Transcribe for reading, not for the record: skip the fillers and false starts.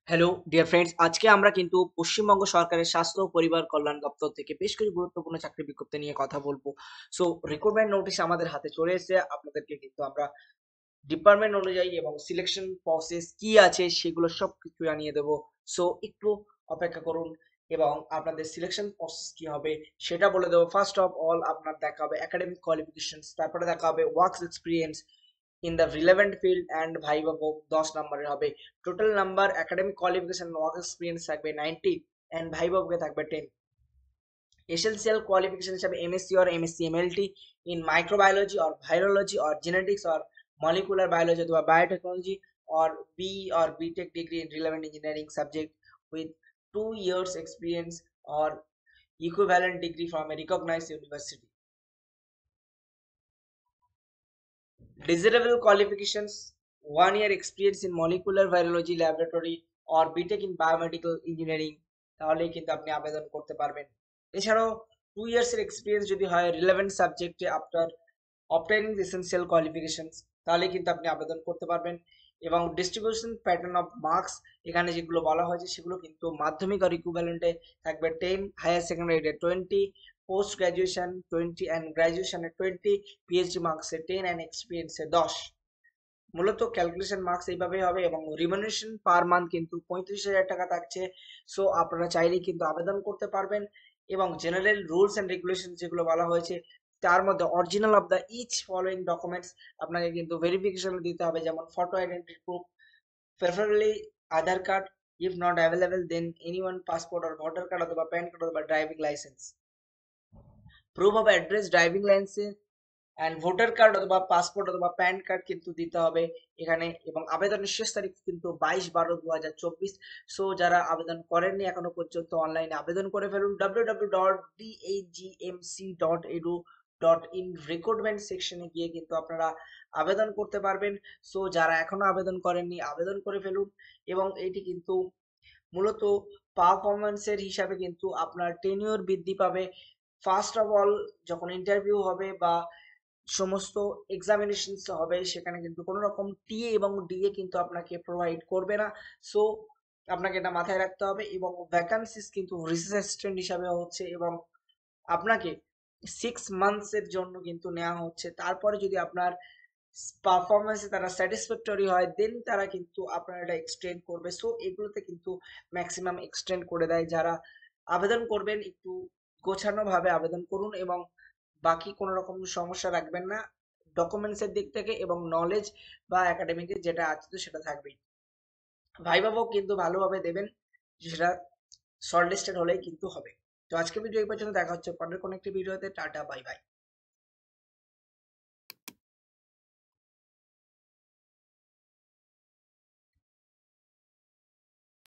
Hello dear friends, আজকে আমরা কিন্তু পশ্চিমবঙ্গ সরকারের স্বাস্থ্য ও পরিবার কল্যাণ দপ্তর থেকে বেশ কিছু গুরুত্বপূর্ণ চাকরি বিজ্ঞপ্তি নিয়ে কথা বলবো। সো রিক্রুটমেন্ট নোটিশ আমাদের হাতে চলে এসেছে। আপনাদেরকে কিন্তু আমরা ডিপার্টমেন্ট অনুযায়ী এবং সিলেকশন প্রসেস কি আছে সেগুলো সবকিছু জানিয়ে দেবো। সো একটু অপেক্ষা করুন এবং আপনাদের সিলেকশন প্রসেস কি হবে সেটা বলে দেবো। ফার্স্ট অফ অল আপনার দেখা হবে একাডেমিক কোয়ালিফিকেশনস, তারপরে দেখা হবে works experience in the relevant field and viva voce 10 নম্বরের হবে। Total number academic qualification work experience থাকবে 90 অ্যান্ড ভাইভা ভোগে থাকবে 10। এসেনশিয়াল কোয়ালিফিকেশন হিসাবে MSc or MSc MLT in microbiology or virology or genetics or molecular biology অথবা biotechnology or B or BTech degree in relevant engineering subject with 2 years experience or equivalent degree from a recognized university. Desirable qualifications: 1 year experience in molecular virology laboratory or BTech in biomedical engineering, তাহলেই কিন্তু আপনি আবেদন করতে পারবেন। এছাড়াও 2 years এর experience যদি হয় রিলেভেন্ট সাবজেক্টে আফটার অবটেইনিং এসেনশিয়াল কোয়ালিফিকেশনস, তাহলে কিন্তু আপনি আবেদন করতে পারবেন। এবং ডিস্ট্রিবিউশন প্যাটার্ন অফ মার্কস এখানে যেগুলো বলা হয়েছে সেগুলো কিন্তু মাধ্যমিক আর ইকুইভ্যালেন্টে থাকবে 10, হায়ার সেকেন্ডারিতে 20, পোস্ট গ্রাজুয়েশন 20 অ্যান্ড গ্রাজুয়েশনে 20, পিএইচডি মার্কসে 10 অ্যান্ড এক্সপিরিয়েন্সে 10। মূলত ক্যালকুলেশন মার্কস এইভাবেই হবে এবং রিমুনারেশন পার মান্থ কিন্তু 35,000 টাকা থাকছে। সো আপনারা চাইলেই কিন্তু আবেদন করতে পারবেন। এবং জেনারেল রুলস অ্যান্ড রেগুলেশন যেগুলো বলা হয়েছে তার মধ্যে original of the each following documents আপনাকে কিন্তু ভেরিফিকেশন দিতে হবে, যেমন photo identity proof, preferably Aadhaar card, if not available then anyone passport আর ভোটার কার্ড অথবা প্যান কার্ড অথবা driving licence, proof of address, driving licence and voter card অথবা passport অথবা প্যান কার্ড কিন্তু দিতে হবে এখানে। এবং আবেদনের শেষ তারিখ কিন্তু 22/12/2024। সো যারা আবেদন করেননি এখনো পর্যন্ত অনলাইনে আবেদন করে ফেলুন। www.dagmc.edu.in রিক্রুটমেন্ট সেকশনে গিয়ে কিন্তু আপনারা আবেদন করতে পারবেন। সো যারা এখনো আবেদন করেননি আবেদন করে ফেলুন। এবং এটি কিন্তু মূলত পারফরমেন্সের হিসাবে কিন্তু আপনার টেনিওর বৃদ্ধি পাবে। ফার্স্ট অফ অল যখন ইন্টারভিউ হবে বা সমস্ত এক্সামিনেশন হবে সেখানে কিন্তু কোনো রকম টিএ এবং ডিএ কিন্তু আপনাকে প্রোভাইড করবে না। সো আপনাকে এটা মাথায় রাখতে হবে। এবং ভ্যাকান্সিস কিন্তু রিসার্চ অ্যাসিস্ট্যান্ট হিসাবে হচ্ছে এবং আপনাকে 6 মান্থস এর জন্য কিন্তু নেওয়া হচ্ছে। তারপরে যদি আপনার পারফরমেন্সে তারা স্যাটিসফ্যাক্টরি হয় দেন তারা কিন্তু আপনার এটা এক্সটেন্ড করবে। সো এগুলোতে কিন্তু ম্যাক্সিমাম এক্সটেন্ড করে দেয়। যারা আবেদন করবেন একটু গোছানো ভাবে আবেদন করুন এবং বাকি কোনো রকম সমস্যা রাখবেন না ডকুমেন্টসের দিক থেকে। এবং নলেজ বা একাডেমিকের যেটা আছে তো সেটা থাকবেই। ভাইভাও কিন্তু ভালোভাবে দেবেন, সেটা শর্ট লিস্টেড হলেই কিন্তু হবে। তো আজকে ভিডিও এই পর্যন্ত, দেখা হচ্ছে পরের কোনো একটি ভিডিওতে। Tata, bye bye.